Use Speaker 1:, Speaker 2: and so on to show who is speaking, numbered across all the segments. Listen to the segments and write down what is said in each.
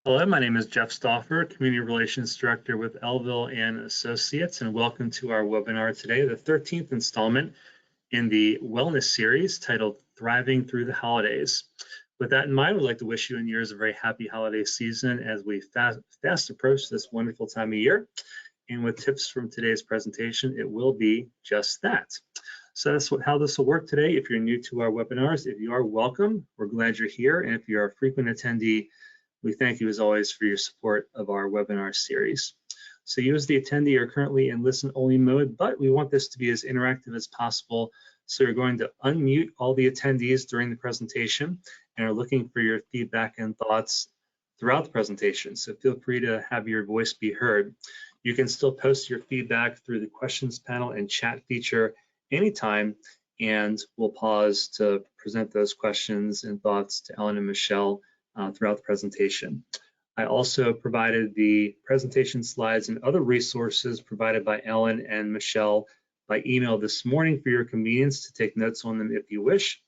Speaker 1: Hello, my name is Jeff Stauffer, Community Relations Director with Elville and Associates, and welcome to our webinar today, the 13th installment in the wellness series titled Thriving Through the Holidays. With that in mind, we'd like to wish you and yours a very happy holiday season as we fast approach this wonderful time of year. And with tips from today's presentation, it will be just that. So that's how this will work today. If you're new to our webinars, if you are, welcome. We're glad you're here. And if you're a frequent attendee, we thank you as always for your support of our webinar series. So you as the attendee are currently in listen-only mode, but we want this to be as interactive as possible. So you're going to unmute all the attendees during the presentation and are looking for your feedback and thoughts throughout the presentation. So feel free to have your voice be heard. You can still post your feedback through the questions panel and chat feature anytime, and we'll pause to present those questions and thoughts to Ellen and Michelle throughout the presentation. I also provided the presentation slides and other resources provided by Ellen and Michelle by email this morning for your convenience to take notes on them if you wish.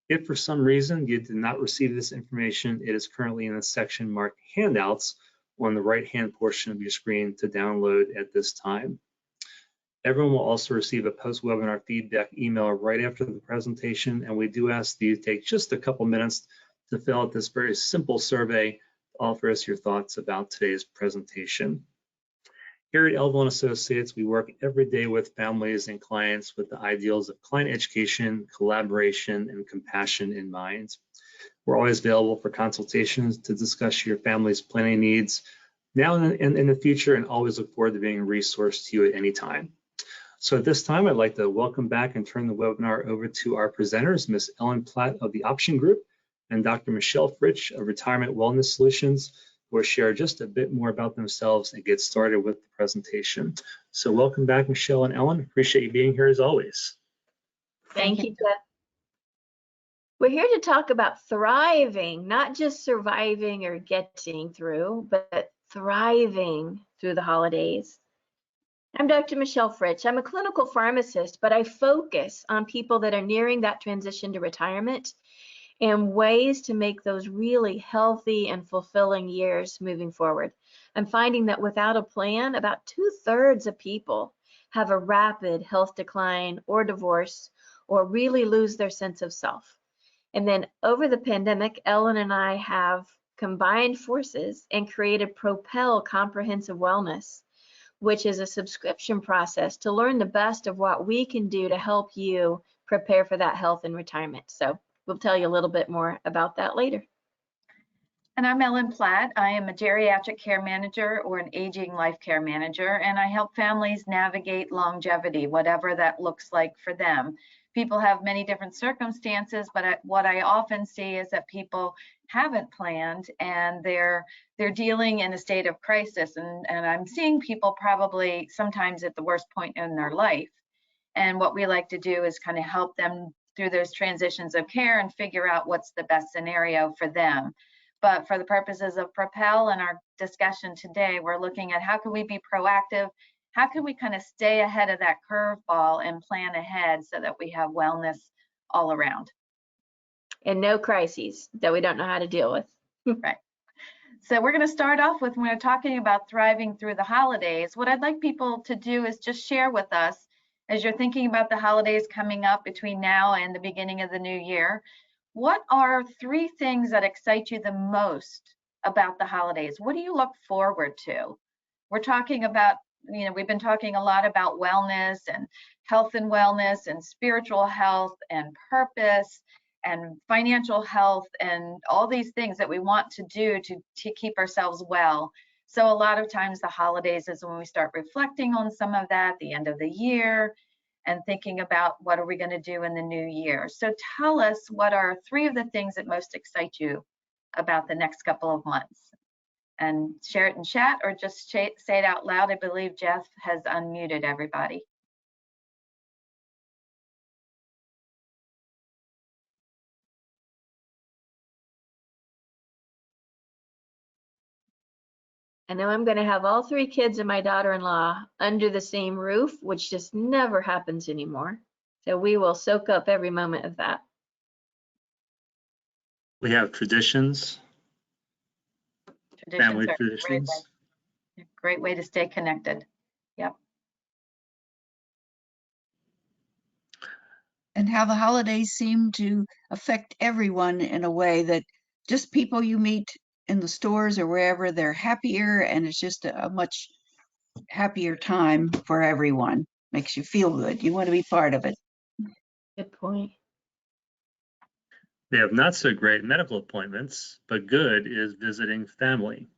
Speaker 1: If for some reason you did not receive this information, it is currently in the section marked handouts on the right-hand portion of your screen to download at this time. Everyone will also receive a post-webinar feedback email right after the presentation, and we do ask that you take just a couple minutes to fill out this very simple survey to offer us your thoughts about today's presentation. Here at Elville & Associates, we work every day with families and clients with the ideals of client education, collaboration, and compassion in mind. We're always available for consultations to discuss your family's planning needs now and in the future, and always look forward to being a resource to you at any time. So at this time, I'd like to welcome back and turn the webinar over to our presenters, Ms. Ellen Platt of the Option Group and Dr. Michelle Fritsch of Retirement Wellness Solutions, who will share just a bit more about themselves and get started with the presentation. So welcome back, Michelle and Ellen. Appreciate you being here as always.
Speaker 2: Thank you, Jeff. We're here to talk about thriving, not just surviving or getting through, but thriving through the holidays. I'm Dr. Michelle Fritsch. I'm a clinical pharmacist, but I focus on people that are nearing that transition to retirement and ways to make those really healthy and fulfilling years moving forward. I'm finding that without a plan, about 2/3 of people have a rapid health decline or divorce or really lose their sense of self. And then over the pandemic, Ellen and I have combined forces and created Propel Comprehensive Wellness, which is a subscription process to learn the best of what we can do to help you prepare for that health and retirement. So we'll tell you a little bit more about that later.
Speaker 3: And I'm Ellen Platt. I am a geriatric care manager or an aging life care manager, and I help families navigate longevity, whatever that looks like for them. People have many different circumstances, but what I often see is that people haven't planned and they're dealing in a state of crisis. And I'm seeing people probably sometimes at the worst point in their life. And what we like to do is kind of help them through those transitions of care and figure out what's the best scenario for them. But for the purposes of Propel and our discussion today, we're looking at how can we be proactive. How can we kind of stay ahead of that curveball and plan ahead so that we have wellness all around?
Speaker 2: And no crises that we don't know how to deal with.
Speaker 3: Right. So we're going to start off with, when we're talking about thriving through the holidays, what I'd like people to do is just share with us, as you're thinking about the holidays coming up between now and the beginning of the new year, what are 3 things that excite you the most about the holidays? What do you look forward to? We're talking about, we've been talking a lot about wellness and health and wellness and spiritual health and purpose and financial health and all these things that we want to do to keep ourselves well. So a lot of times the holidays is when we start reflecting on some of that, the end of the year, and thinking about what are we going to do in the new year. So tell us, what are 3 of the things that most excite you about the next couple of months? And share it in chat or just say it out loud. I believe Jeff has unmuted everybody.
Speaker 2: I know I'm going to have all 3 kids and my daughter-in-law under the same roof, which just never happens anymore. So we will soak up every moment of that.
Speaker 1: We have traditions.
Speaker 3: Traditions
Speaker 1: family
Speaker 3: are
Speaker 1: traditions.
Speaker 3: a great way to stay connected. Yep.
Speaker 4: And how the holidays seem to affect everyone in a way that just people you meet in the stores or wherever, they're happier, and it's just a much happier time for everyone. Makes you feel good. You want to be part of it.
Speaker 2: Good point.
Speaker 1: They have not so great medical appointments, but good is visiting family.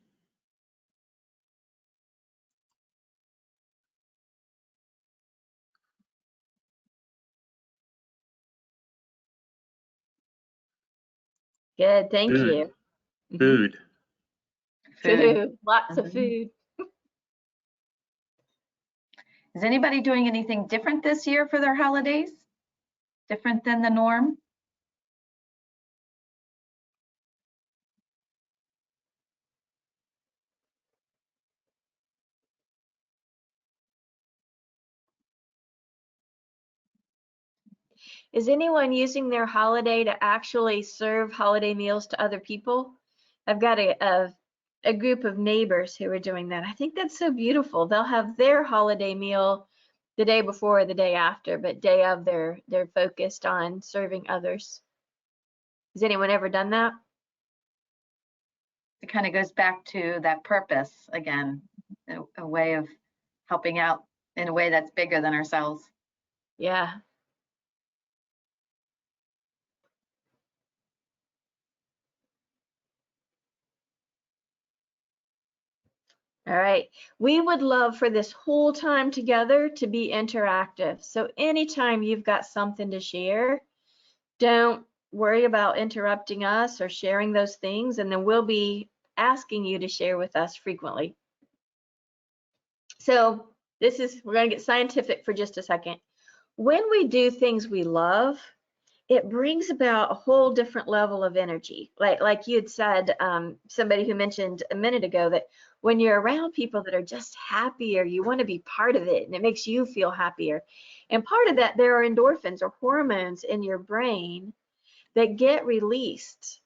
Speaker 2: Good, thank
Speaker 1: Food.
Speaker 2: you. Mhm.
Speaker 1: Food.
Speaker 2: Food, lots of
Speaker 3: Mhm.
Speaker 2: food.
Speaker 3: Is anybody doing anything different this year for their holidays? Different than the norm?
Speaker 2: Is anyone using their holiday to actually serve holiday meals to other people? I've got a group of neighbors who are doing that. I think that's so beautiful. They'll have their holiday meal the day before or the day after, but day of they're focused on serving others. Has anyone ever done that?
Speaker 3: It kind of goes back to that purpose again, a way of helping out in a way that's bigger than ourselves.
Speaker 2: Yeah. All right. We would love for this whole time together to be interactive. So anytime you've got something to share, don't worry about interrupting us or sharing those things, and then we'll be asking you to share with us frequently. So we're going to get scientific for just a second. When we do things we love, it brings about a whole different level of energy. Like you had said, somebody who mentioned a minute ago that when you're around people that are just happier, you want to be part of it, and it makes you feel happier. And part of that, there are endorphins or hormones in your brain that get released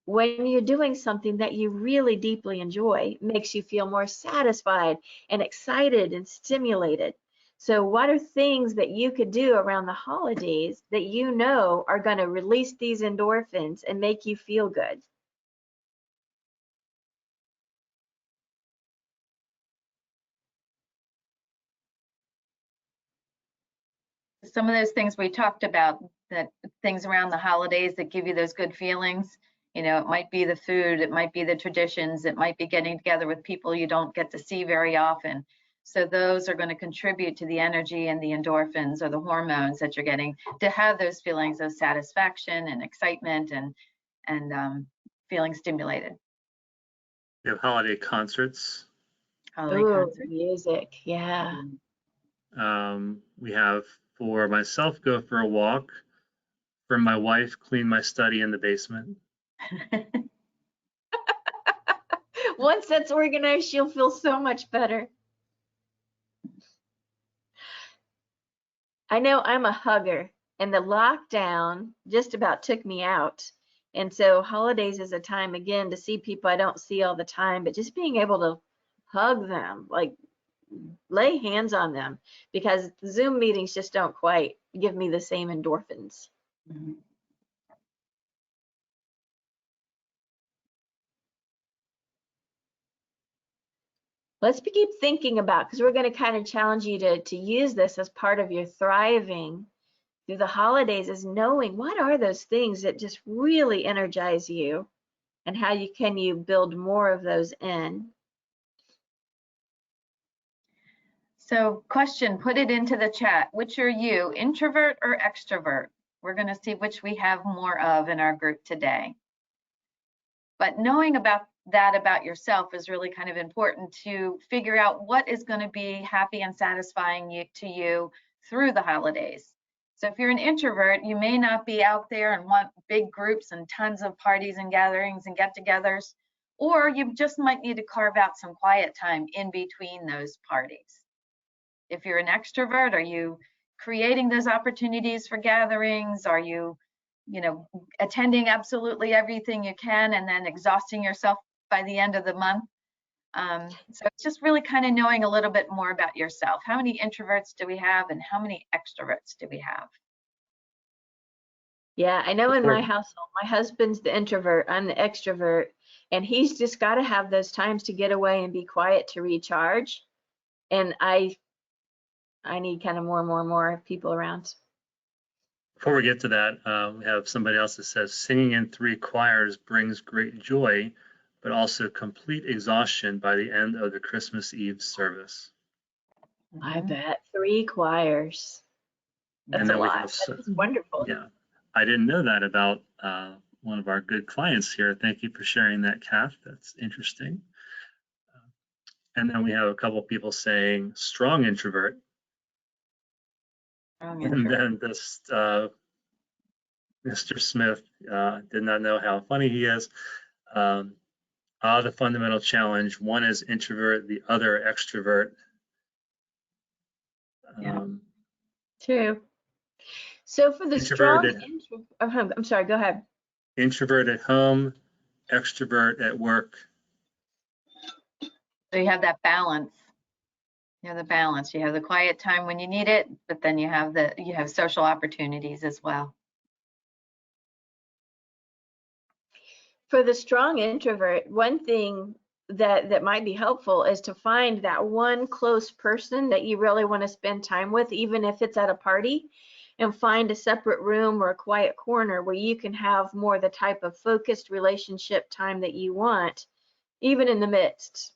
Speaker 2: when you're doing something that you really deeply enjoy. It makes you feel more satisfied and excited and stimulated. So what are things that you could do around the holidays that you know are going to release these endorphins and make you feel good?
Speaker 3: Some of those things we talked about, that things around the holidays that give you those good feelings, you know, it might be the food, it might be the traditions, it might be getting together with people you don't get to see very often. So those are going to contribute to the energy and the endorphins or the hormones that you're getting to have those feelings of satisfaction and excitement and feeling stimulated.
Speaker 1: We have holiday concerts.
Speaker 3: Holiday
Speaker 2: Ooh,
Speaker 3: concert.
Speaker 2: music, yeah.
Speaker 1: We have, for myself, go for a walk. For my wife, clean my study in the basement.
Speaker 2: Once that's organized, she'll feel so much better. I know I'm a hugger, and the lockdown just about took me out. And so holidays is a time again to see people I don't see all the time, but just being able to hug them, like lay hands on them, because Zoom meetings just don't quite give me the same endorphins.
Speaker 3: Mhm.
Speaker 2: Let's keep thinking about, because we're going to kind of challenge you to use this as part of your thriving through the holidays, is knowing what are those things that just really energize you and how can you build more of those in.
Speaker 3: So question, put it into the chat. Which are you, introvert or extrovert? We're going to see which we have more of in our group today. But knowing about that about yourself is really kind of important to figure out what is going to be happy and satisfying to you through the holidays. So if you're an introvert, you may not be out there and want big groups and tons of parties and gatherings and get-togethers, or you just might need to carve out some quiet time in between those parties. If you're an extrovert, are you creating those opportunities for gatherings? Are you, attending absolutely everything you can and then exhausting yourself by the end of the month. So it's just really kind of knowing a little bit more about yourself. How many introverts do we have and how many extroverts do we have?
Speaker 2: Yeah, I know in my household, my husband's the introvert, I'm the extrovert, and he's just got to have those times to get away and be quiet to recharge. And I need kind of more people around.
Speaker 1: Before we get to that, we have somebody else that says singing in 3 choirs brings great joy, but also complete exhaustion by the end of the Christmas Eve service.
Speaker 2: I bet 3 choirs. That's a lot. That's wonderful.
Speaker 1: Yeah, I didn't know that about one of our good clients here. Thank you for sharing that, Kath. That's interesting. And then we have a couple people saying strong introvert. And then this Mr. Smith did not know how funny he is. The fundamental challenge. One is introvert, the other extrovert.
Speaker 2: True. So for the strong introvert, I'm sorry, go ahead.
Speaker 1: Introvert at home, extrovert at work.
Speaker 3: So you have that balance. You have the balance. You have the quiet time when you need it, but then you have social opportunities as well.
Speaker 2: For the strong introvert, one thing that might be helpful is to find that one close person that you really want to spend time with, even if it's at a party, and find a separate room or a quiet corner where you can have more the type of focused relationship time that you want, even in the midst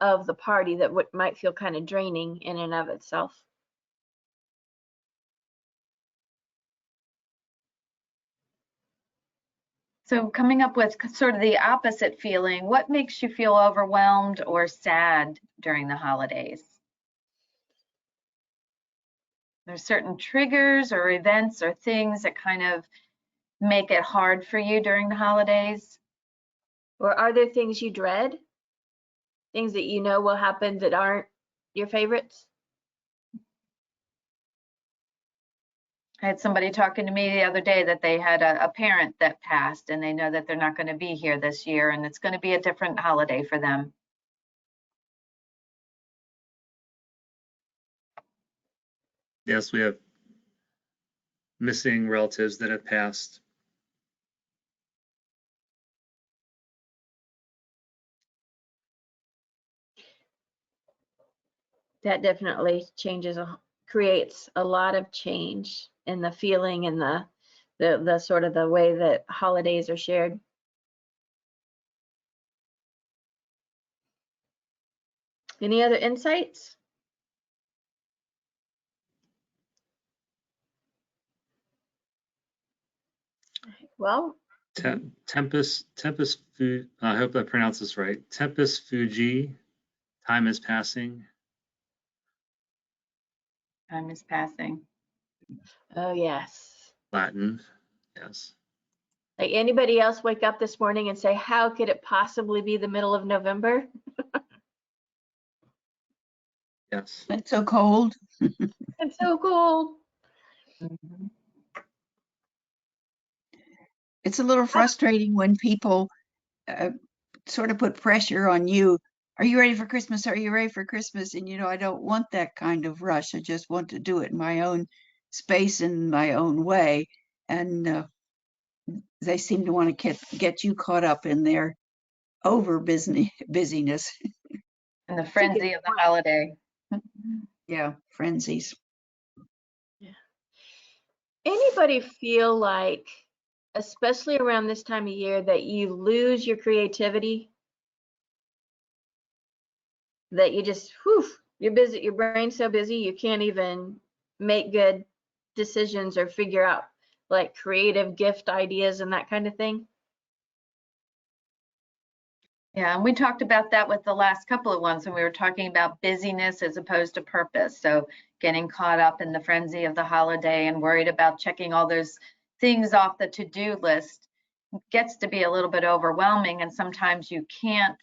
Speaker 2: of the party that might feel kind of draining in and of itself.
Speaker 3: So coming up with sort of the opposite feeling, what makes you feel overwhelmed or sad during the holidays? There's certain triggers or events or things that kind of make it hard for you during the holidays?
Speaker 2: Or are there things you dread? Things that you know will happen that aren't your favorites?
Speaker 3: I had somebody talking to me the other day that they had a parent that passed and they know that they're not going to be here this year and it's going to be a different holiday for them.
Speaker 1: Yes, we have missing relatives that have passed.
Speaker 2: That definitely creates a lot of change in the feeling and the sort of the way that holidays are shared. Any other insights? Well,
Speaker 1: Tempest Fuji, I hope I pronounced this right. Tempest Fuji, time is passing.
Speaker 3: Time is passing.
Speaker 2: Oh, yes.
Speaker 1: Latin, yes.
Speaker 2: Like anybody else wake up this morning and say, how could it possibly be the middle of November?
Speaker 1: Yes.
Speaker 4: It's so cold.
Speaker 2: It's so cool.
Speaker 3: Mm-hmm.
Speaker 4: It's a little frustrating when people sort of put pressure on you. Are you ready for Christmas? Are you ready for Christmas? And, I don't want that kind of rush. I just want to do it in my own space and my own way. And they seem to want to get you caught up in their over busyness.
Speaker 3: And the frenzy of the holiday.
Speaker 4: Yeah, frenzies.
Speaker 2: Yeah. Anybody feel like, especially around this time of year, that you lose your creativity? That you just, you're busy, your brain's so busy, you can't even make good decisions or figure out like creative gift ideas and that kind of thing?
Speaker 3: Yeah, and we talked about that with the last couple of ones when we were talking about busyness as opposed to purpose. So getting caught up in the frenzy of the holiday and worried about checking all those things off the to-do list gets to be a little bit overwhelming. And sometimes you can't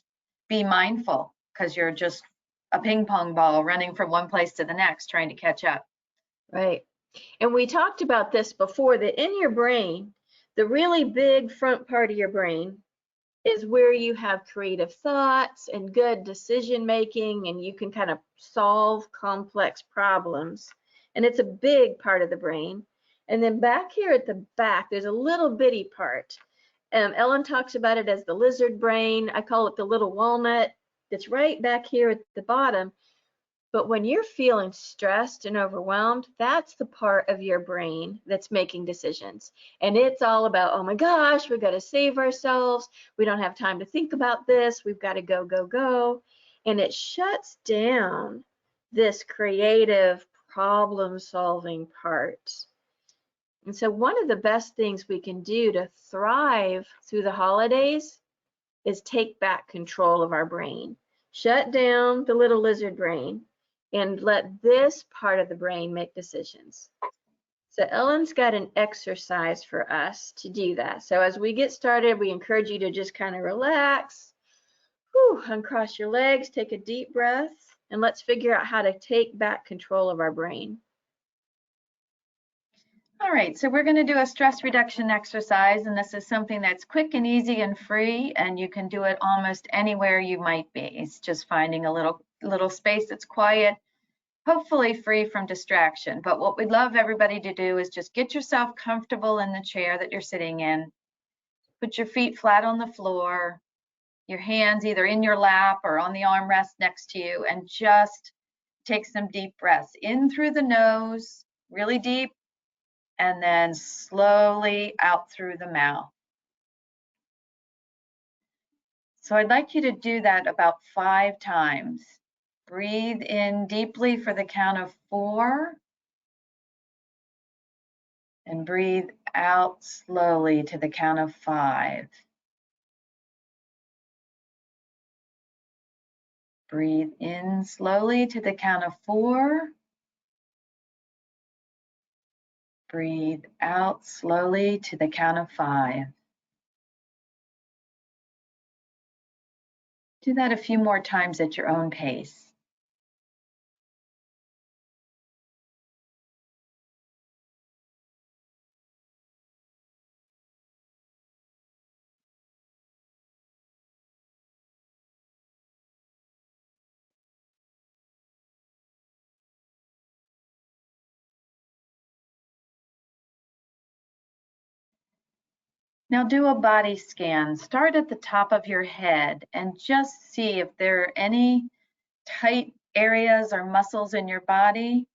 Speaker 3: be mindful because you're just a ping pong ball running from one place to the next, trying to catch up.
Speaker 2: Right. And we talked about this before, that in your brain, the really big front part of your brain is where you have creative thoughts and good decision making, and you can kind of solve complex problems. And it's a big part of the brain. And then back here at the back, there's a little bitty part. Ellen talks about it as the lizard brain. I call it the little walnut. It's right back here at the bottom. But when you're feeling stressed and overwhelmed, that's the part of your brain that's making decisions. And it's all about, oh my gosh, we've got to save ourselves. We don't have time to think about this. We've got to go, go, go. And it shuts down this creative problem solving part. And so one of the best things we can do to thrive through the holidays is take back control of our brain. Shut down the little lizard brain and let this part of the brain make decisions. So Ellen's got an exercise for us to do that. So as we get started, we encourage you to just kind of relax, uncross your legs, take a deep breath, and let's figure out how to take back control of our brain.
Speaker 3: All right, so we're going to do a stress reduction exercise, and this is something that's quick and easy and free, and you can do it almost anywhere you might be. It's just finding a little space that's quiet, hopefully free from distraction. But what we'd love everybody to do is just get yourself comfortable in the chair that you're sitting in. Put your feet flat on the floor, your hands either in your lap or on the armrest next to you, and just take some deep breaths in through the nose, really deep, and then slowly out through the mouth. So I'd like you to do that about 5 times. Breathe in deeply for the count of 4. And breathe out slowly to the count of 5. Breathe in slowly to the count of 4. Breathe out slowly to the count of 5. Do that a few more times at your own pace. Now do a body scan. Start at the top of your head and just see if there are any tight areas or muscles in your body.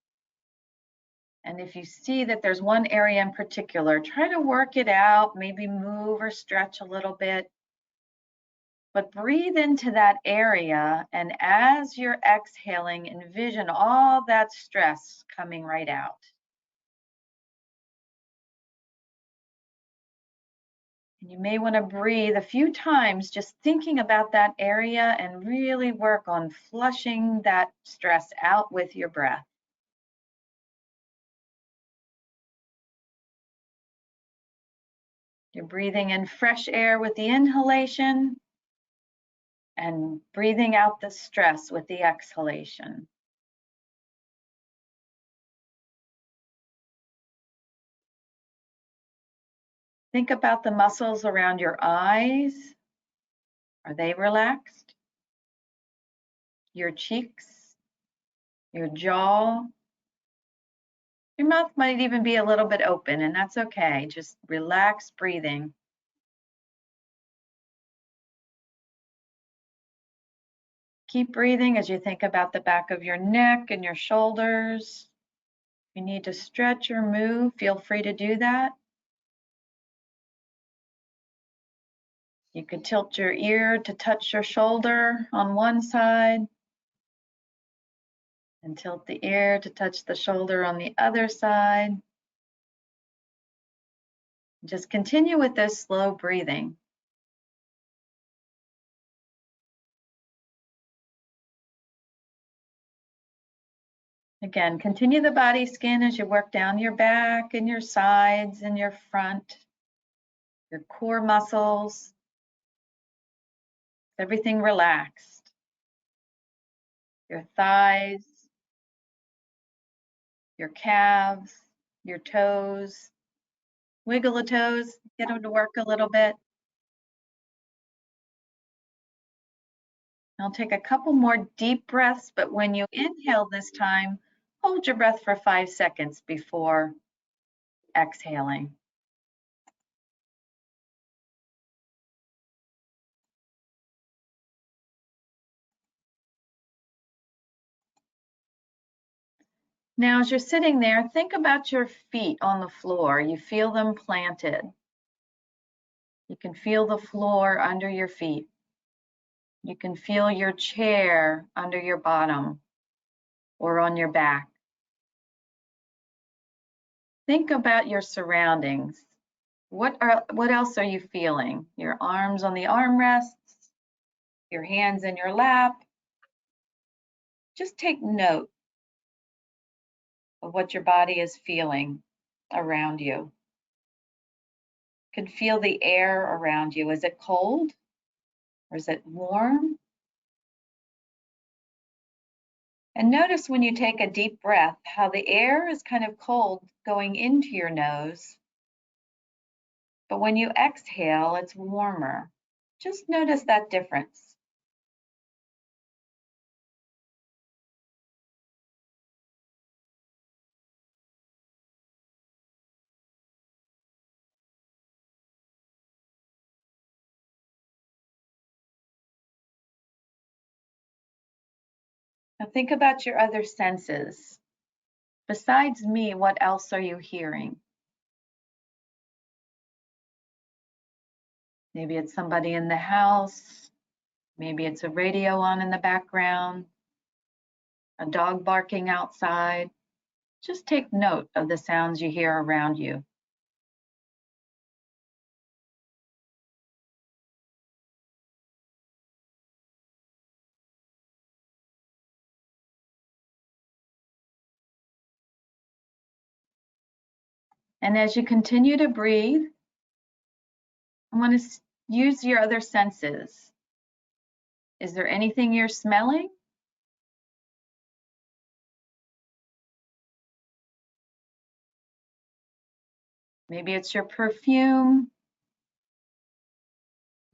Speaker 3: And if you see that there's one area in particular, try to work it out, maybe move or stretch a little bit. But breathe into that area, and as you're exhaling, envision all that stress coming right out. You may want to breathe a few times, just thinking about that area, and really work on flushing that stress out with your breath. You're breathing in fresh air with the inhalation and breathing out the stress with the exhalation. Think about the muscles around your eyes. Are they relaxed? Your cheeks, your jaw. Your mouth might even be a little bit open, and that's okay. Just relax breathing. Keep breathing as you think about the back of your neck and your shoulders. If you need to stretch or move, feel free to do that. You could tilt your ear to touch your shoulder on one side, and tilt the ear to touch the shoulder on the other side. Just continue with this slow breathing. Again, continue the body scan as you work down your back and your sides and your front, your core muscles, everything relaxed. Your thighs, your calves, your toes. Wiggle the toes, get them to work a little bit. I'll take a couple more deep breaths, but when you inhale this time, hold your breath for 5 seconds before exhaling. Now, as you're sitting there, think about your feet on the floor. You feel them planted. You can feel the floor under your feet. You can feel your chair under your bottom or on your back. Think about your surroundings. What else are you feeling? Your arms on the armrests, your hands in your lap. Just take note of what your body is feeling around you. You can feel the air around you. Is it cold or is it warm? And notice when you take a deep breath, how the air is kind of cold going into your nose. But when you exhale, it's warmer. Just notice that difference. Now think about your other senses. Besides me, what else are you hearing? Maybe it's somebody in the house. Maybe it's a radio on in the background, a dog barking outside. Just take note of the sounds you hear around you. And as you continue to breathe, I want to use your other senses. Is there anything you're smelling? Maybe it's your perfume.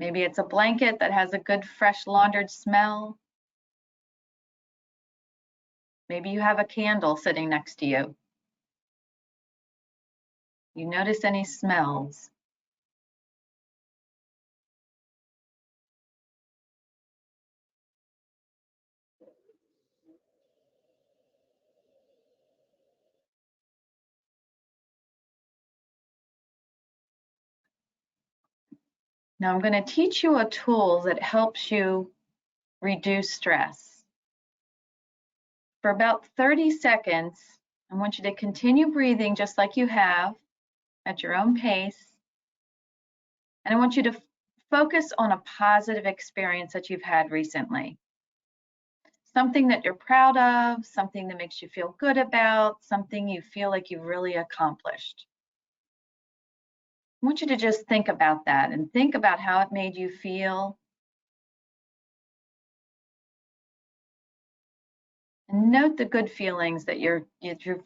Speaker 3: Maybe it's a blanket that has a good fresh laundered smell. Maybe you have a candle sitting next to you. You notice any smells? Now I'm going to teach you a tool that helps you reduce stress. For about 30 seconds, I want you to continue breathing just like you have at your own pace. And I want you to focus on a positive experience that you've had recently. Something that you're proud of, something that makes you feel good about, something you feel like you've really accomplished. I want you to just think about that and think about how it made you feel. And note the good feelings that you're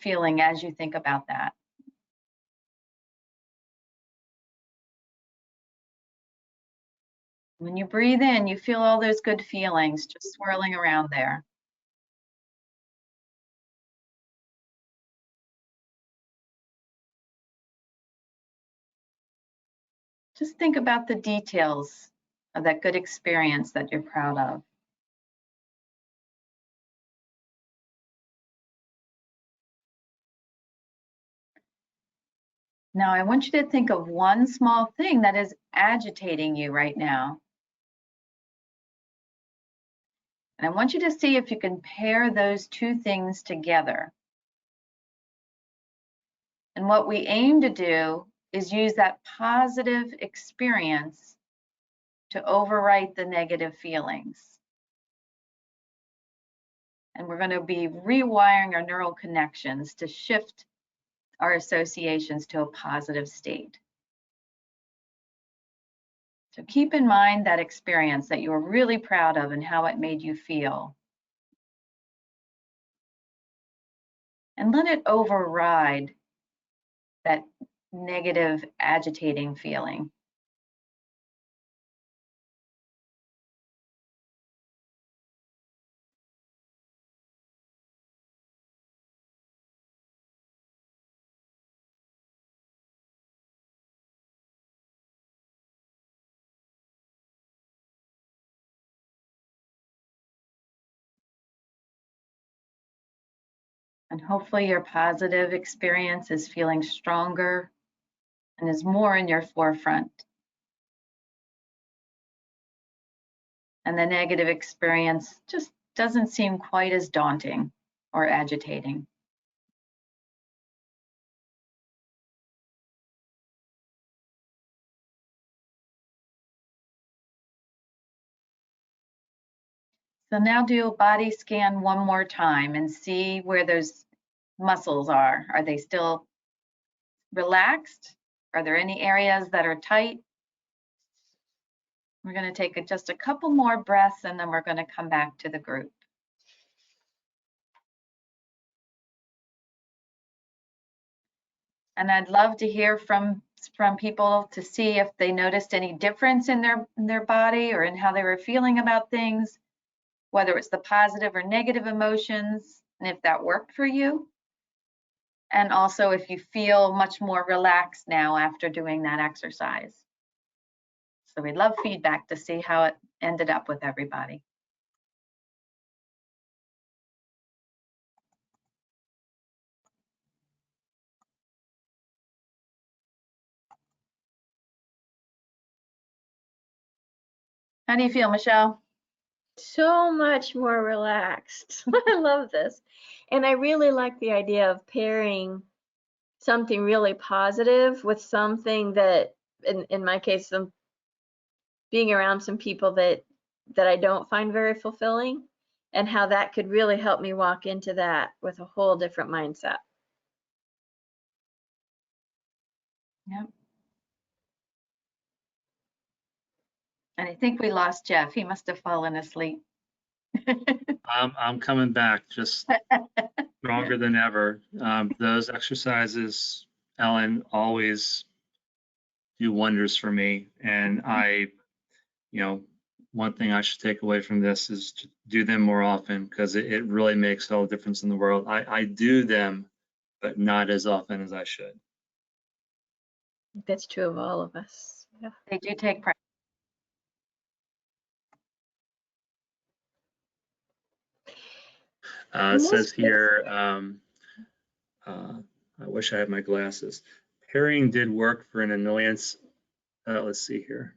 Speaker 3: feeling as you think about that. When you breathe in, you feel all those good feelings just swirling around there. Just think about the details of that good experience that you're proud of. Now, I want you to think of one small thing that is agitating you right now. And I want you to see if you can pair those two things together. And what we aim to do is use that positive experience to overwrite the negative feelings. And we're going to be rewiring our neural connections to shift our associations to a positive state. So keep in mind that experience that you were really proud of and how it made you feel. And let it override that negative, agitating feeling. And hopefully your positive experience is feeling stronger and is more in your forefront. And the negative experience just doesn't seem quite as daunting or agitating. So now do a body scan one more time and see where those muscles are. Are they still relaxed? Are there any areas that are tight? We're going to take just a couple more breaths and then we're going to come back to the group. And I'd love to hear from people to see if they noticed any difference in their body or in how they were feeling about things, whether it's the positive or negative emotions, and if that worked for you. And also if you feel much more relaxed now after doing that exercise. So we'd love feedback to see how it ended up with everybody. How do you feel, Michelle?
Speaker 2: So much more relaxed. I love this. And I really like the idea of pairing something really positive with something that, in my case, being around some people that I don't find very fulfilling, and how that could really help me walk into that with a whole different mindset.
Speaker 3: Yep. And I think we lost Jeff. He must have fallen asleep.
Speaker 1: I'm coming back, just stronger than ever. Those exercises, Ellen, always do wonders for me. And one thing I should take away from this is to do them more often, because it really makes all the difference in the world. I do them, but not as often as I should.
Speaker 2: That's true of all of us. Yeah.
Speaker 3: They do take practice.
Speaker 1: It says here, I wish I had my glasses. Pairing did work for an annoyance. Let's see here.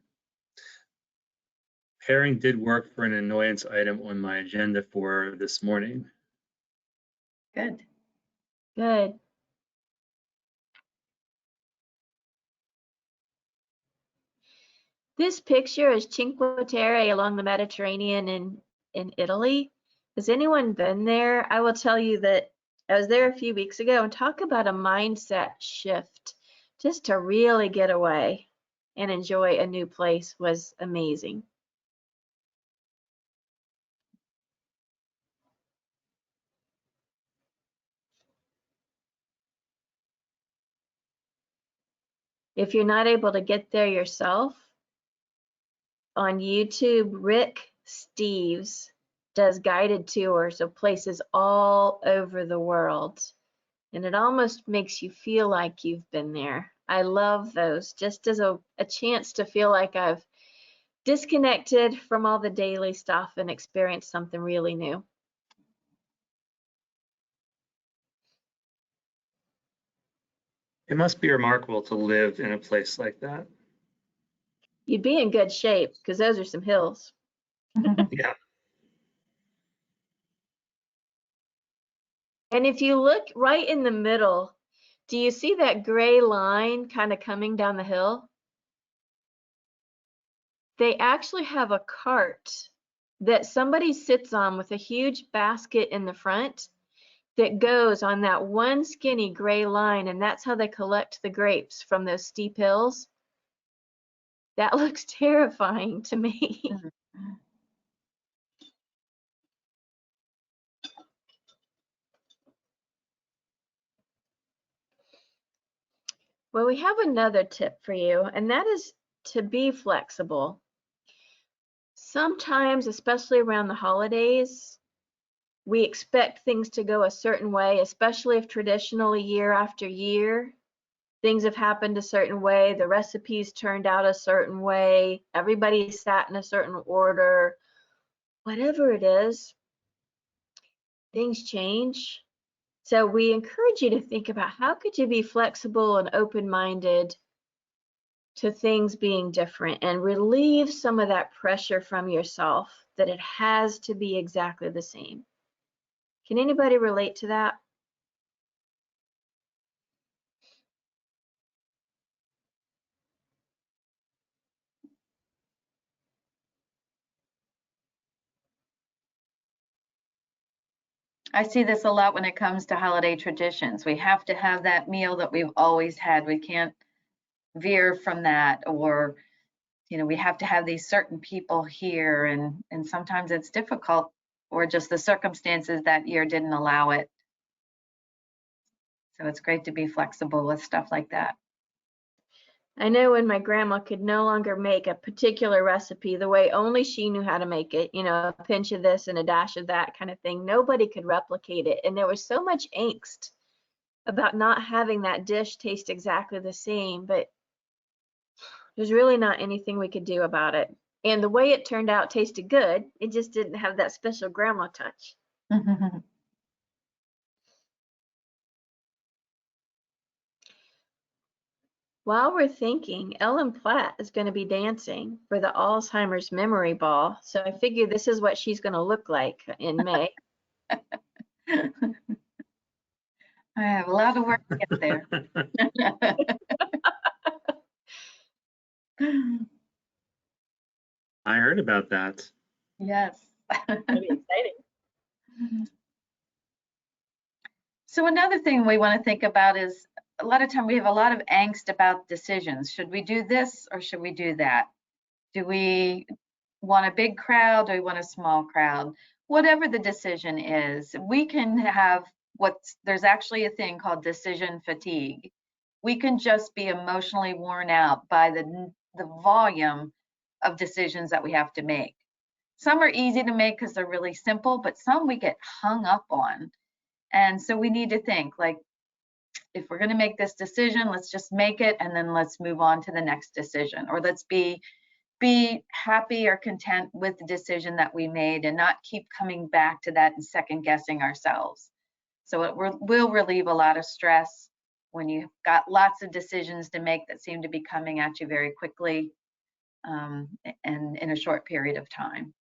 Speaker 1: Pairing did work for an annoyance item on my agenda for this morning.
Speaker 3: Good.
Speaker 2: Good. This picture is Cinque Terre along the Mediterranean in Italy. Has anyone been there? I will tell you that I was there a few weeks ago, and talk about a mindset shift. Just to really get away and enjoy a new place was amazing. If you're not able to get there yourself, on YouTube, Rick Steves does guided tours of places all over the world. And it almost makes you feel like you've been there. I love those, just as a chance to feel like I've disconnected from all the daily stuff and experienced something really new.
Speaker 1: It must be remarkable to live in a place like that.
Speaker 2: You'd be in good shape, because those are some hills.
Speaker 1: Yeah.
Speaker 2: And if you look right in the middle, do you see that gray line kind of coming down the hill? They actually have a cart that somebody sits on with a huge basket in the front that goes on that one skinny gray line, and that's how they collect the grapes from those steep hills. That looks terrifying to me. Well, we have another tip for you, and that is to be flexible. Sometimes, especially around the holidays, we expect things to go a certain way, especially if traditionally year after year, things have happened a certain way, the recipes turned out a certain way, everybody sat in a certain order, whatever it is, things change. So we encourage you to think about how could you be flexible and open-minded to things being different and relieve some of that pressure from yourself that it has to be exactly the same. Can anybody relate to that?
Speaker 3: I see this a lot when it comes to holiday traditions. We have to have that meal that we've always had. We can't veer from that, or we have to have these certain people here, and sometimes it's difficult, or just the circumstances that year didn't allow it. So it's great to be flexible with stuff like that.
Speaker 2: I know when my grandma could no longer make a particular recipe the way only she knew how to make it, a pinch of this and a dash of that kind of thing, nobody could replicate it. And there was so much angst about not having that dish taste exactly the same, but there's really not anything we could do about it. And the way it turned out tasted good, it just didn't have that special grandma touch. While we're thinking, Ellen Platt is going to be dancing for the Alzheimer's Memory Ball. So I figure this is what she's going to look like in May.
Speaker 3: I have a lot of work to get there.
Speaker 1: I heard about that.
Speaker 3: Yes.
Speaker 2: That'd be exciting.
Speaker 3: So another thing we want to think about is a lot of time we have a lot of angst about decisions. Should we do this or should we do that? Do we want a big crowd? Do we want a small crowd? Whatever the decision is, we can have there's actually a thing called decision fatigue. We can just be emotionally worn out by the volume of decisions that we have to make. Some are easy to make because they're really simple, but some we get hung up on. And so we need to think, like, if we're going to make this decision, let's just make it, and then let's move on to the next decision, or let's be happy or content with the decision that we made and not keep coming back to that and second guessing ourselves. So it will relieve a lot of stress when you've got lots of decisions to make that seem to be coming at you very quickly and in a short period of time.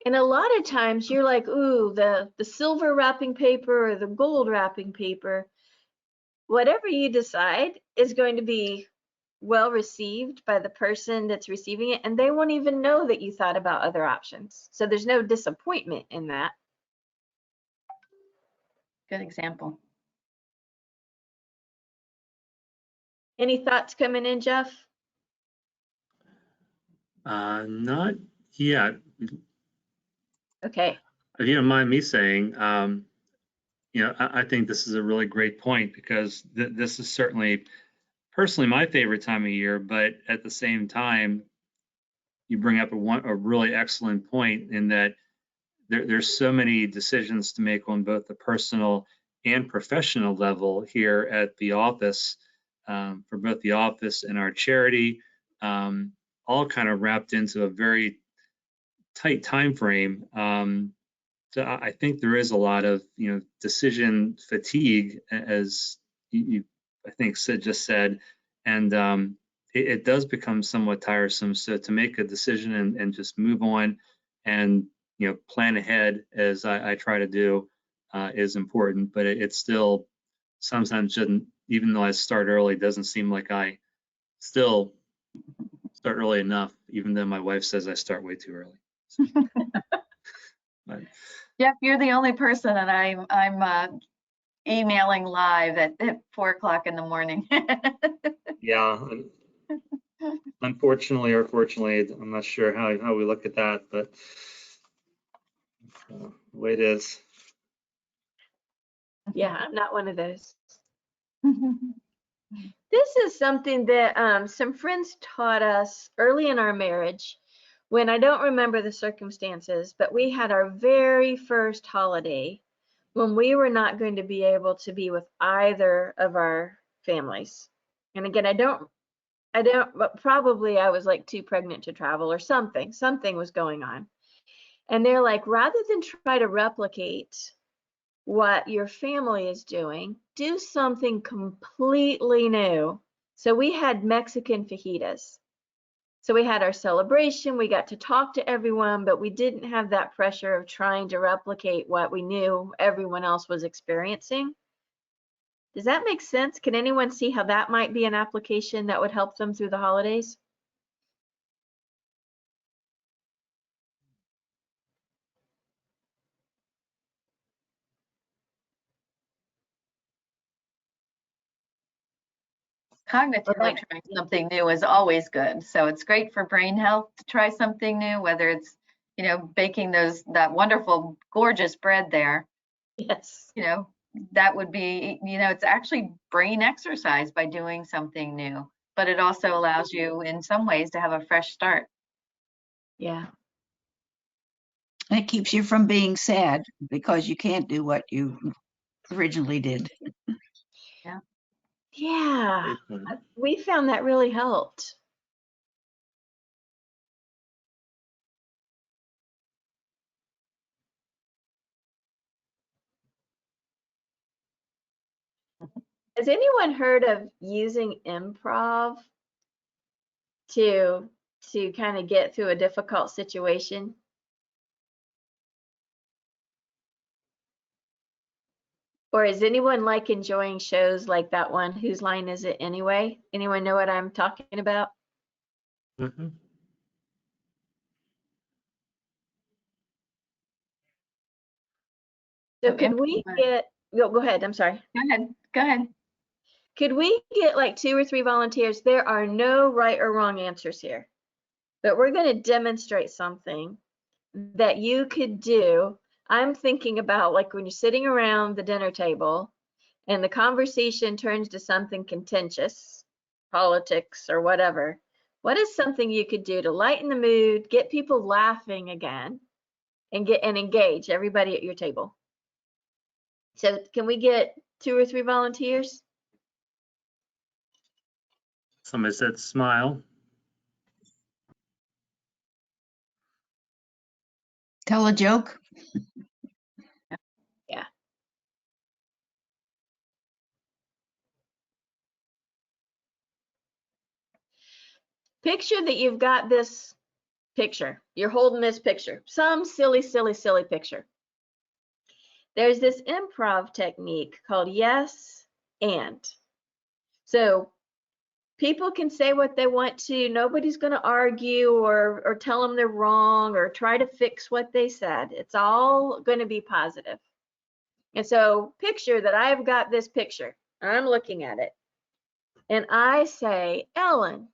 Speaker 2: And a lot of times you're like, ooh, the silver wrapping paper or the gold wrapping paper. Whatever you decide is going to be well received by the person that's receiving it, and they won't even know that you thought about other options. So there's no disappointment in that.
Speaker 3: Good example.
Speaker 2: Any thoughts coming in, Jeff?
Speaker 1: Not yet.
Speaker 2: Okay.
Speaker 1: If you don't mind me saying, I think this is a really great point, because this is certainly personally my favorite time of year, but at the same time, you bring up a really excellent point in that there's so many decisions to make on both the personal and professional level here at the office, for both the office and our charity, all kind of wrapped into a very tight time frame. So I think there is a lot of decision fatigue, as you I think Sid just said, and it does become somewhat tiresome. So to make a decision and just move on and plan ahead, as I try to do, is important. But it still sometimes shouldn't, even though I start early, doesn't seem like I still start early enough, even though my wife says I start way too early. So, but,
Speaker 3: Jeff, you're the only person that I'm emailing live at 4 o'clock in the morning.
Speaker 1: yeah. Unfortunately or fortunately, I'm not sure how we look at that, but the way it is.
Speaker 2: Yeah, I'm not one of those. This is something that some friends taught us early in our marriage, when I don't remember the circumstances, but we had our very first holiday when we were not going to be able to be with either of our families. And again, I don't, but probably I was like too pregnant to travel or something was going on. And they're like, rather than try to replicate what your family is doing, do something completely new. So we had Mexican fajitas. So we had our celebration, we got to talk to everyone, but we didn't have that pressure of trying to replicate what we knew everyone else was experiencing. Does that make sense? Can anyone see how that might be an application that would help them through the holidays?
Speaker 3: Cognitively trying something new is always good. So it's great for brain health to try something new, whether it's, baking that wonderful, gorgeous bread there.
Speaker 2: Yes.
Speaker 3: That would be, it's actually brain exercise by doing something new, but it also allows you in some ways to have a fresh start.
Speaker 2: Yeah.
Speaker 4: And it keeps you from being sad because you can't do what you originally did.
Speaker 2: Yeah.
Speaker 1: Great point.
Speaker 2: We found that really helped. Has anyone heard of using improv to kind of get through a difficult situation? Or is anyone like enjoying shows like that one? Whose line is it anyway? Anyone know what I'm talking about?
Speaker 1: Mhm.
Speaker 2: So
Speaker 3: So
Speaker 2: could we get, go ahead, I'm sorry.
Speaker 3: Go ahead.
Speaker 2: Could we get like 2 or 3 volunteers? There are no right or wrong answers here, but we're going to demonstrate something that you could do. I'm thinking about like when you're sitting around the dinner table and the conversation turns to something contentious, politics or whatever. What is something you could do to lighten the mood, get people laughing again, and engage everybody at your table? So can we get 2 or 3 volunteers?
Speaker 1: Somebody said smile.
Speaker 4: Tell a joke.
Speaker 2: Yeah. Picture that you've got this picture. You're holding this picture, some silly, silly, silly picture. There's this improv technique called yes and. So people can say what they want to. Nobody's going to argue or tell them they're wrong or try to fix what they said. It's all going to be positive. And so picture that I've got this picture. I'm looking at it. And I say, Ellen,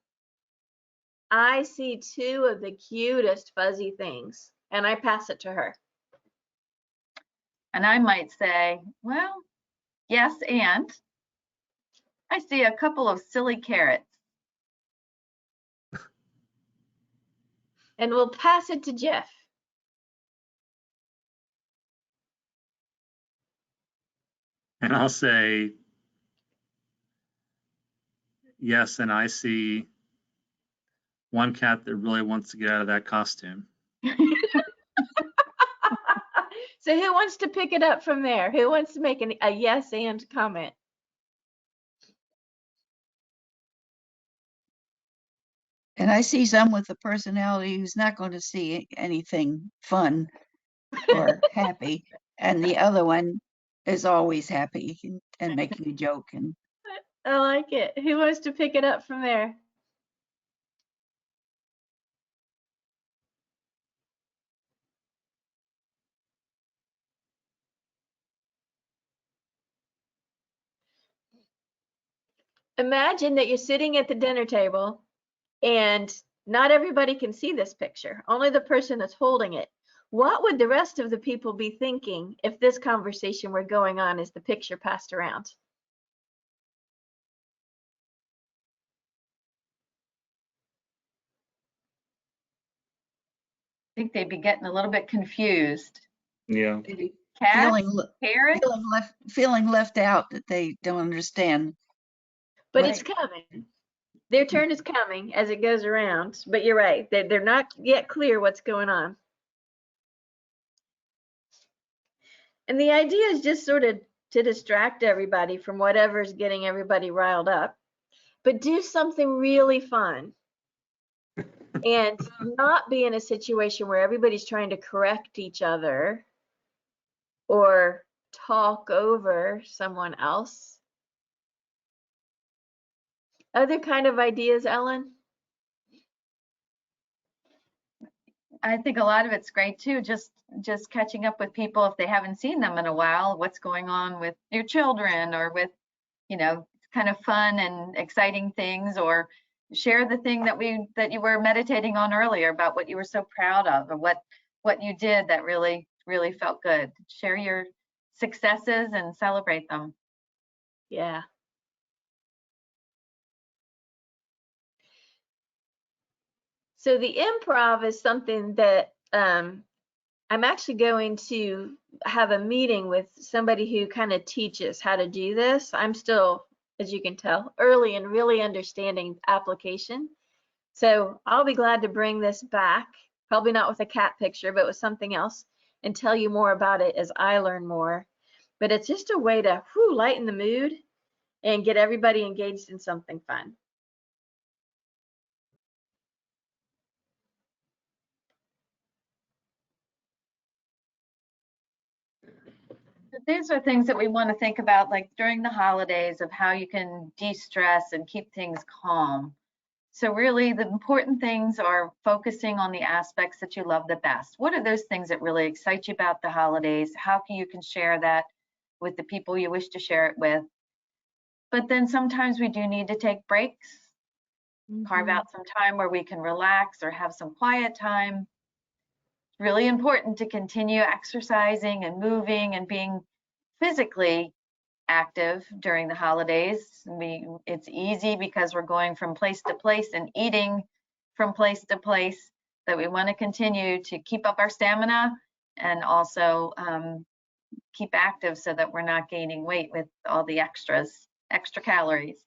Speaker 2: I see 2 of the cutest fuzzy things. And I pass it to her.
Speaker 3: And I might say, well, yes, and I see a couple of silly carrots.
Speaker 2: And we'll pass it to Jeff.
Speaker 1: And I'll say, yes, and I see one cat that really wants to get out of that costume.
Speaker 2: So who wants to pick it up from there? Who wants to make a yes and comment?
Speaker 4: And I see some with a personality who's not going to see anything fun or happy. And the other one is always happy and making a joke. And
Speaker 2: I like it. Who wants to pick it up from there? Imagine that you're sitting at the dinner table and not everybody can see this picture, only the person that's holding it. What would the rest of the people be thinking if this conversation were going on as the picture passed around?
Speaker 3: I think they'd be getting a little bit confused.
Speaker 1: Yeah.
Speaker 4: maybe
Speaker 3: Cats, carrots,
Speaker 4: feeling left out, that they don't understand.
Speaker 2: But
Speaker 4: Right.
Speaker 2: it's coming. Their turn is coming as it goes around. But you're right. They're not yet clear what's going on. And the idea is just sort of to distract everybody from whatever's getting everybody riled up, but do something really fun and not be in a situation where everybody's trying to correct each other or talk over someone else. Other kind of ideas, Ellen?
Speaker 3: I think a lot of it's great too, just catching up with people if they haven't seen them in a while, what's going on with your children, or with, you know, kind of fun and exciting things, or share the thing that you were meditating on earlier about what you were so proud of, or what you did that really felt good. Share your successes and celebrate them.
Speaker 2: Yeah. So the improv is something that I'm actually going to have a meeting with somebody who kind of teaches how to do this. I'm still, as you can tell, early in really understanding application. So I'll be glad to bring this back, probably not with a cat picture, but with something else, and tell you more about it as I learn more. But it's just a way to lighten the mood and get everybody engaged in something fun.
Speaker 3: These are things that we want to think about, like during the holidays, of how you can de-stress and keep things calm. So really the important things are focusing on the aspects that you love the best. What are those things that really excite you about the holidays? How you can share that with the people you wish to share it with? But then sometimes we do need to take breaks, carve out some time where we can relax or have some quiet time. It's really important to continue exercising and moving and being physically active during the holidays. It's easy because we're going from place to place and eating from place to place, that we want to continue to keep up our stamina and also keep active so that we're not gaining weight with all the extra calories.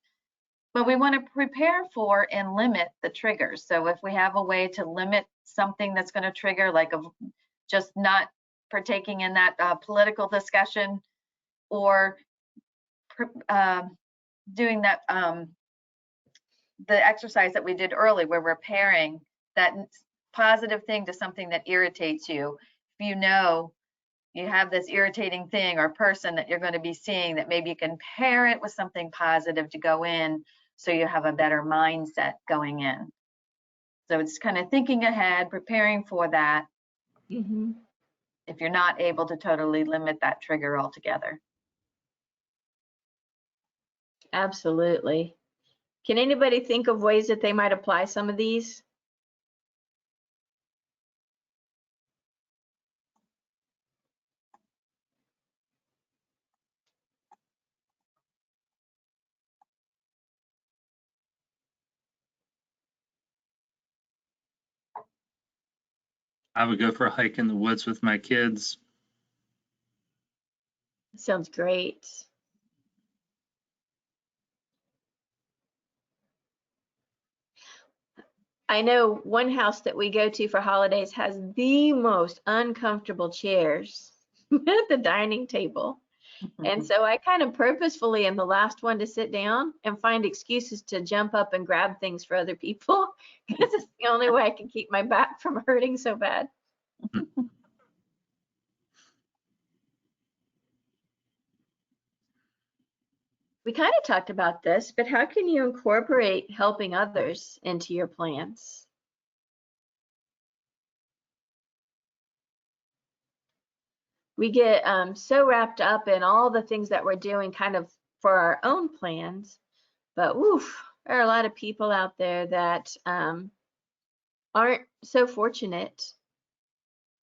Speaker 3: But we want to prepare for and limit the triggers. So if we have a way to limit something that's going to trigger, like just not partaking in that political discussion, or doing that the exercise that we did early, where we're pairing that positive thing to something that irritates you. If you know you have this irritating thing or person that you're going to be seeing, that maybe you can pair it with something positive to go in, so you have a better mindset going in. So it's kind of thinking ahead, preparing for that, if you're not able to totally limit that trigger altogether.
Speaker 2: Absolutely. Can anybody think of ways that they might apply some of these?
Speaker 1: I would go for a hike in the woods with my kids.
Speaker 2: Sounds great. I know one house that we go to for holidays has the most uncomfortable chairs at the dining table. And so I kind of purposefully am the last one to sit down and find excuses to jump up and grab things for other people, because it's the only way I can keep my back from hurting so bad. We kind of talked about this, but how can you incorporate helping others into your plans? We get so wrapped up in all the things that we're doing kind of for our own plans, but oof, there are a lot of people out there that aren't so fortunate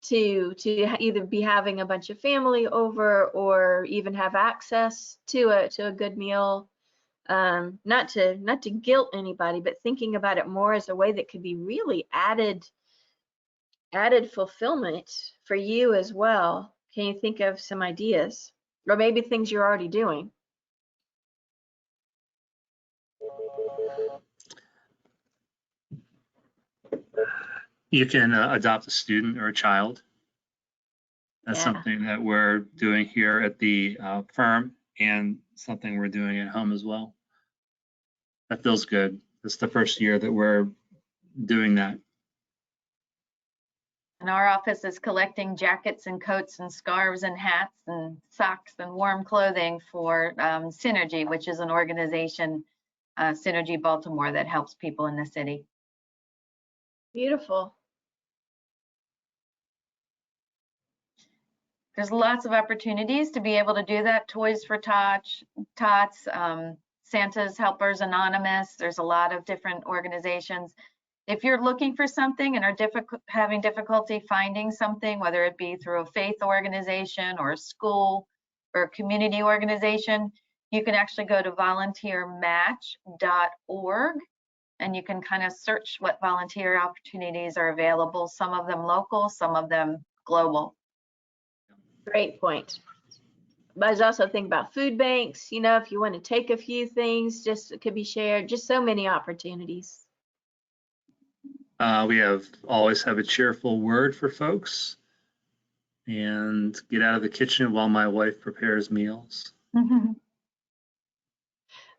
Speaker 2: to either be having a bunch of family over or even have access to a good meal. Not to guilt anybody, but thinking about it more as a way that could be really added fulfillment for you as well. Can you think of some ideas, or maybe things you're already doing?
Speaker 1: You can adopt a student or a child. That's
Speaker 2: Yeah.
Speaker 1: something that we're doing here at the firm and something we're doing at home as well. That feels good. It's the first year that we're doing that.
Speaker 3: And our office is collecting jackets and coats and scarves and hats and socks and warm clothing for Synergy, which is an organization, Synergy Baltimore, that helps people in the city.
Speaker 2: Beautiful.
Speaker 3: There's lots of opportunities to be able to do that. Toys for Tots, Santa's Helpers Anonymous. There's a lot of different organizations. If you're looking for something and are having difficulty finding something, whether it be through a faith organization or a school or a community organization, you can actually go to volunteermatch.org and you can kind of search what volunteer opportunities are available, some of them local, some of them global.
Speaker 2: Great point. But I was also thinking about food banks, you know, if you want to take a few things, just it could be shared, just so many opportunities.
Speaker 1: We always have a cheerful word for folks and get out of the kitchen while my wife prepares meals.
Speaker 2: I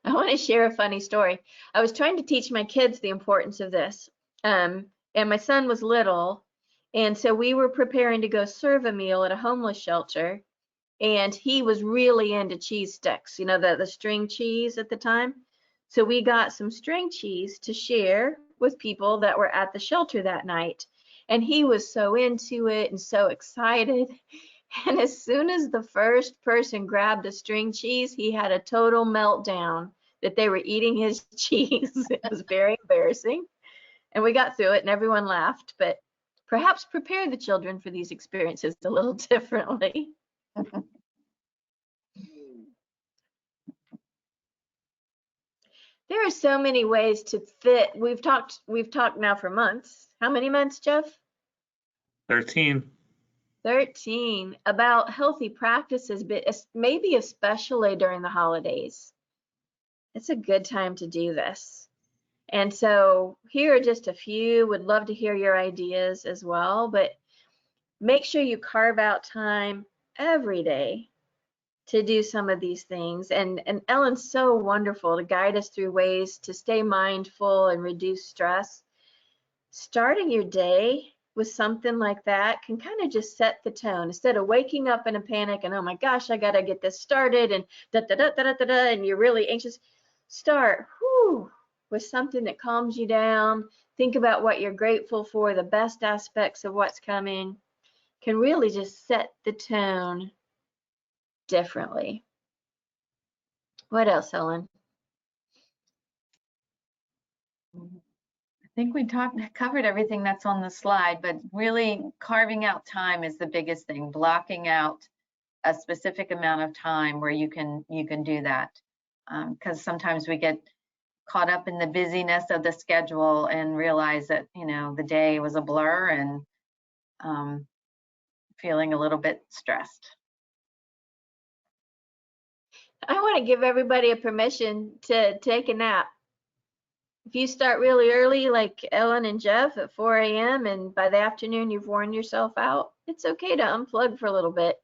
Speaker 2: want to share a funny story. I was trying to teach my kids the importance of this. And my son was little. And so we were preparing to go serve a meal at a homeless shelter. And he was really into cheese sticks, you know, the string cheese at the time. So we got some string cheese to share with people that were at the shelter that night. And he was so into it and so excited. And as soon as the first person grabbed a string cheese, he had a total meltdown that they were eating his cheese. It was very embarrassing. And we got through it and everyone laughed, but perhaps prepare the children for these experiences a little differently. There are so many ways to fit. We've talked now for months. How many months, Jeff?
Speaker 1: 13.
Speaker 2: 13 about healthy practices, but maybe especially during the holidays. It's a good time to do this. And so here are just a few. Would love to hear your ideas as well, but make sure you carve out time every day to do some of these things. And Ellen's so wonderful to guide us through ways to stay mindful and reduce stress. Starting your day with something like that can kind of just set the tone instead of waking up in a panic and, oh my gosh, I got to get this started and and you're really anxious. Start with something that calms you down. Think about what you're grateful for, the best aspects of what's coming. Can really just set the tone differently. What else, Ellen?
Speaker 3: I think we covered everything that's on the slide, but really carving out time is the biggest thing. Blocking out a specific amount of time where you can do that, because sometimes we get caught up in the busyness of the schedule and realize that, you know, the day was a blur and feeling a little bit stressed.
Speaker 2: I want to give everybody a permission to take a nap. If you start really early, like Ellen and Jeff at 4 a.m. and by the afternoon you've worn yourself out, it's okay to unplug for a little bit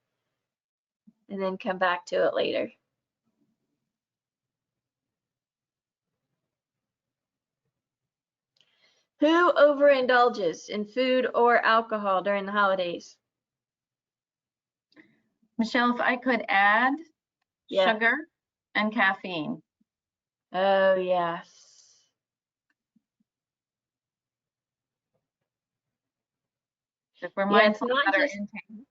Speaker 2: and then come back to it later. Who overindulges in food or alcohol during the holidays?
Speaker 3: Michelle, if I could add
Speaker 2: Yeah.
Speaker 3: sugar and caffeine.
Speaker 2: Oh, yes.
Speaker 3: If we're
Speaker 2: Yeah, it's
Speaker 3: mindful
Speaker 2: not
Speaker 3: about our
Speaker 2: just,
Speaker 3: intake.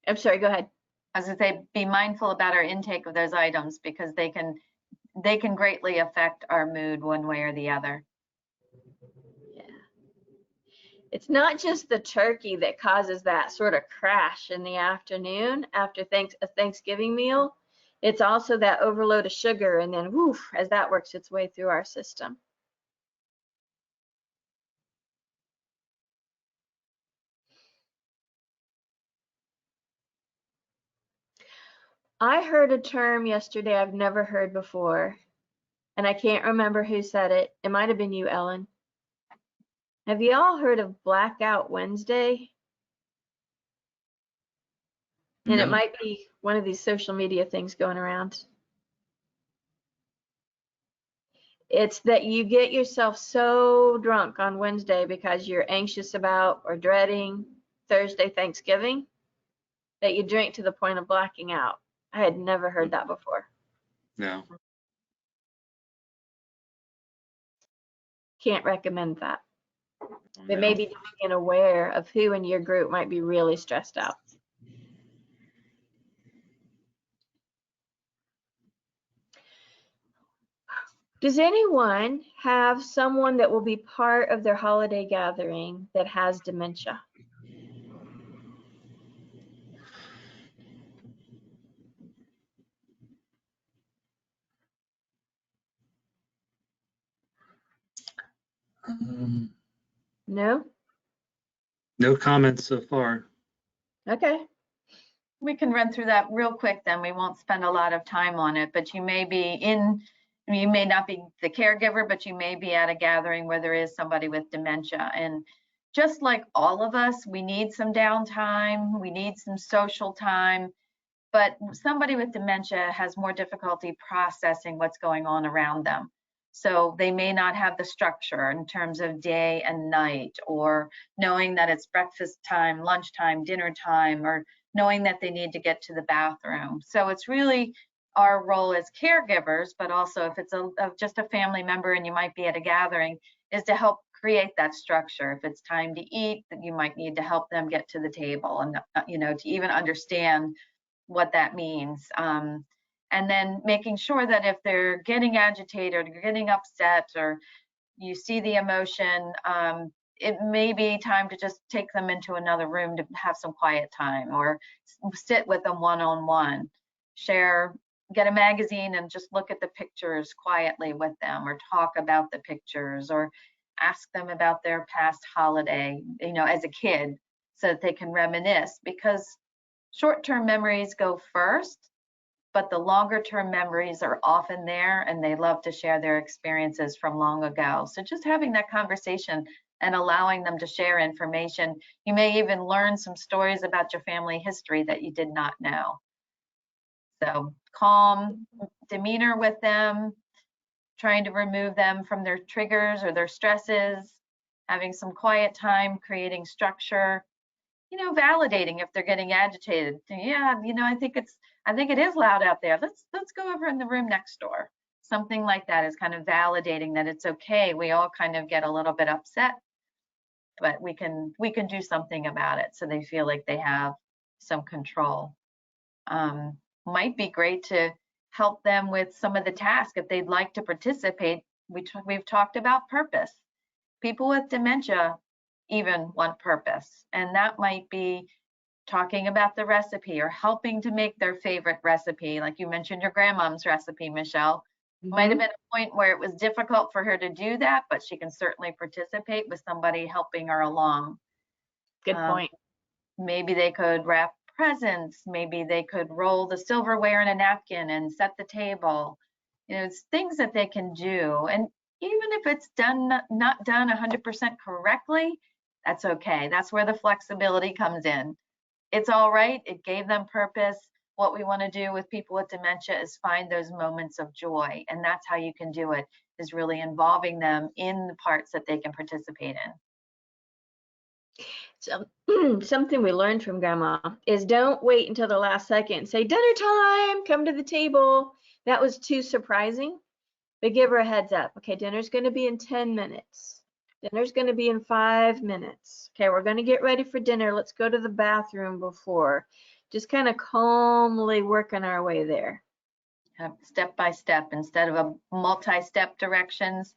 Speaker 2: I'm sorry, go ahead.
Speaker 3: I was gonna say, be mindful about our intake of those items because they can greatly affect our mood one way or the other.
Speaker 2: Yeah. It's not just the turkey that causes that sort of crash in the afternoon after a Thanksgiving meal. It's also that overload of sugar and then woof, as that works its way through our system. I heard a term yesterday I've never heard before, and I can't remember who said it. It might have been you, Ellen. Have you all heard of Blackout Wednesday? And it
Speaker 1: No.
Speaker 2: might be one of these social media things going around. It's that you get yourself so drunk on Wednesday because you're anxious about or dreading Thursday Thanksgiving that you drink to the point of blacking out. I had never heard that before.
Speaker 1: No.
Speaker 2: Can't recommend that. But
Speaker 1: No.
Speaker 2: maybe being aware of who in your group might be really stressed out. Does anyone have someone that will be part of their holiday gathering that has dementia? No?
Speaker 1: No comments so far.
Speaker 2: Okay.
Speaker 3: We can run through that real quick then. We won't spend a lot of time on it, but you may not be the caregiver, but you may be at a gathering where there is somebody with dementia. And just like all of us, we need some downtime, we need some social time, but somebody with dementia has more difficulty processing what's going on around them. So they may not have the structure in terms of day and night, or knowing that it's breakfast time, lunchtime, dinner time, or knowing that they need to get to the bathroom. So it's really our role as caregivers, but also if it's just a family member and you might be at a gathering, is to help create that structure. If it's time to eat, then you might need to help them get to the table and, to even understand what that means. And then making sure that if they're getting agitated or getting upset, or you see the emotion, it may be time to just take them into another room to have some quiet time, or sit with them one-on-one, get a magazine and just look at the pictures quietly with them, or talk about the pictures, or ask them about their past holiday, as a kid, so that they can reminisce, because short-term memories go first, but the longer-term memories are often there, and they love to share their experiences from long ago. So just having that conversation and allowing them to share information. You may even learn some stories about your family history that you did not know. So calm demeanor with them, trying to remove them from their triggers or their stresses, having some quiet time, creating structure, validating if they're getting agitated. Yeah, I think it is loud out there. Let's go over in the room next door. Something like that is kind of validating that it's okay. We all kind of get a little bit upset, but we can do something about it, so they feel like they have some control. Might be great to help them with some of the tasks if they'd like to participate. We've talked about purpose. People with dementia even want purpose, and that might be talking about the recipe or helping to make their favorite recipe. Like you mentioned your grandmom's recipe, Michelle. Might have been a point where it was difficult for her to do that, but she can certainly participate with somebody helping her along.
Speaker 2: Good point.
Speaker 3: Maybe they could wrap presents. Maybe they could roll the silverware in a napkin and set the table. It's things that they can do. And even if it's not done 100% correctly, that's okay. That's where the flexibility comes in. It's all right. It gave them purpose. What we want to do with people with dementia is find those moments of joy. And that's how you can do it, is really involving them in the parts that they can participate in.
Speaker 2: So something we learned from Grandma is don't wait until the last second and say, dinner time, come to the table. That was too surprising. But give her a heads up. Okay, dinner's going to be in 10 minutes. Dinner's going to be in 5 minutes. Okay, we're going to get ready for dinner. Let's go to the bathroom before. Just kind of calmly working our way there.
Speaker 3: Step by step, instead of a multi-step directions,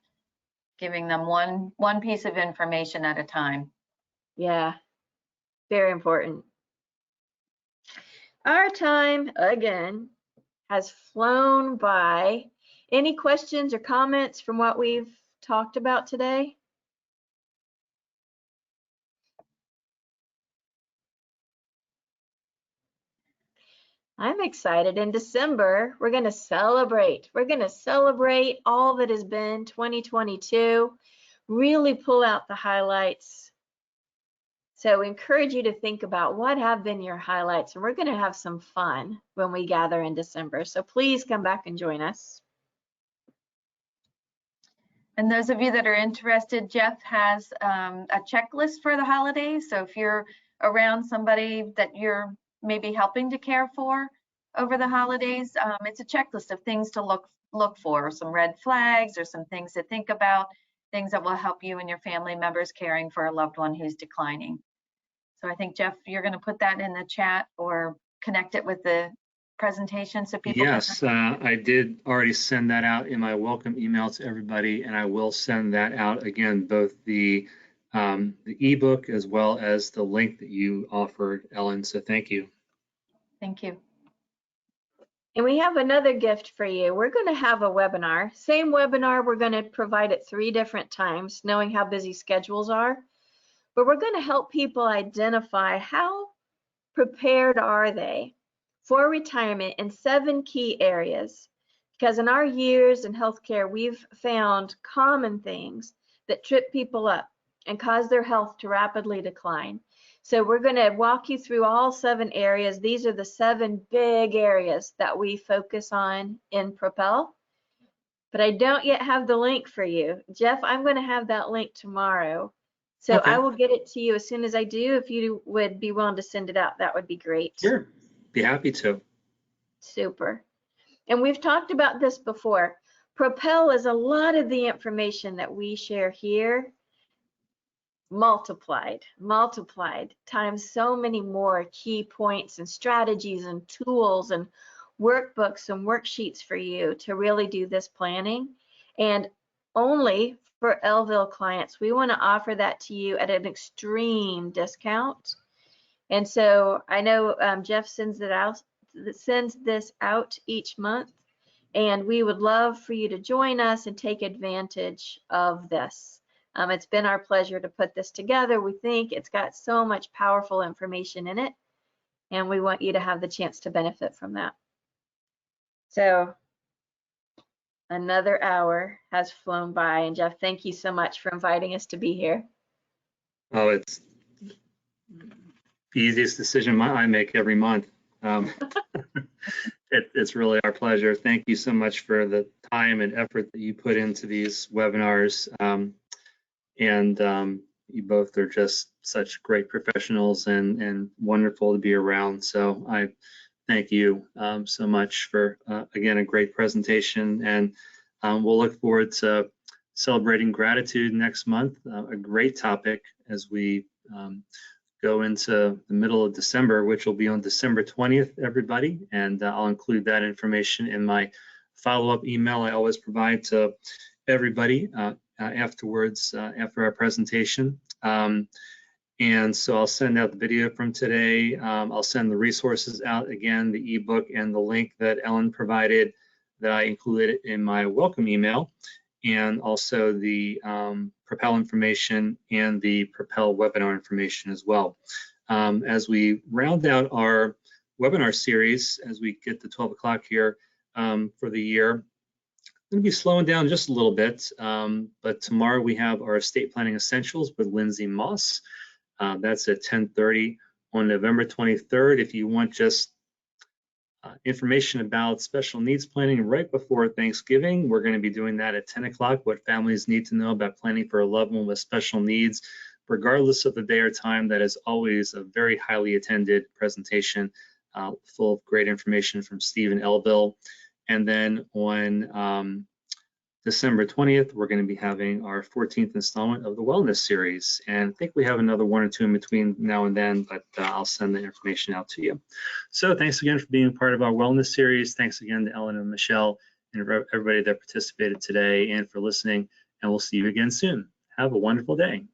Speaker 3: giving them one piece of information at a time.
Speaker 2: Yeah, very important. Our time, again, has flown by. Any questions or comments from what we've talked about today? I'm excited. In December, we're going to celebrate. We're going to celebrate all that has been 2022, really pull out the highlights, So we encourage you to think about what have been your highlights, and we're going to have some fun when we gather in December. So please come back and join us.
Speaker 3: And those of you that are interested, Jeff has a checklist for the holidays. So if you're around somebody that you're maybe helping to care for over the holidays, it's a checklist of things to look for, some red flags or some things to think about, things that will help you and your family members caring for a loved one who's declining. So I think, Jeff, you're going to put that in the chat or connect it with the presentation so people
Speaker 1: Yes, I did already send that out in my welcome email to everybody, and I will send that out again, both the ebook as well as the link that you offered, Ellen. So thank you.
Speaker 3: Thank you.
Speaker 2: And we have another gift for you. We're going to have a webinar. Same webinar, we're going to provide at 3 different times, knowing how busy schedules are. But we're going to help people identify how prepared are they for retirement in 7 key areas. Because in our years in healthcare, we've found common things that trip people up and cause their health to rapidly decline. So we're going to walk you through all 7 areas. These are the 7 big areas that we focus on in Propel. But I don't yet have the link for you. Jeff, I'm going to have that link tomorrow. So
Speaker 1: Okay.
Speaker 2: I will get it to you as soon as I do. If you would be willing to send it out, that would be great.
Speaker 1: Sure, be happy to.
Speaker 2: Super. And we've talked about this before. Propel is a lot of the information that we share here multiplied times so many more key points and strategies and tools and workbooks and worksheets for you to really do this planning. And only for Elville clients, we want to offer that to you at an extreme discount. And so I know Jeff sends this out each month, and we would love for you to join us and take advantage of this. It's been our pleasure to put this together. We think it's got so much powerful information in it, and we want you to have the chance to benefit from that. So another hour has flown by, and Jeff, thank you so much for inviting us to be here.
Speaker 1: Oh, it's the easiest decision I make every month. It's really our pleasure. Thank you so much for the time and effort that you put into these webinars. You both are just such great professionals and wonderful to be around. So I thank you so much for, again, a great presentation. And we'll look forward to celebrating gratitude next month, a great topic as we go into the middle of December, which will be on December 20th, everybody. And I'll include that information in my follow-up email I always provide to everybody afterwards, after our presentation. And so I'll send out the video from today. I'll send the resources out again, the ebook and the link that Ellen provided that I included in my welcome email, and also the Propel information and the Propel webinar information as well. As we round out our webinar series, as we get to 12 o'clock here for the year, I'm going to be slowing down just a little bit, but tomorrow we have our estate planning essentials with Lindsay Moss. That's at 10:30 on November 23rd. If you want just information about special needs planning right before Thanksgiving, we're going to be doing that at 10 o'clock, what families need to know about planning for a loved one with special needs, regardless of the day or time. That is always a very highly attended presentation, full of great information from Steve and Elville. And then on December 20th, we're going to be having our 14th installment of the Wellness Series. And I think we have another 1 or 2 in between now and then, but I'll send the information out to you. So thanks again for being part of our Wellness Series. Thanks again to Ellen and Michelle and everybody that participated today and for listening. And we'll see you again soon. Have a wonderful day.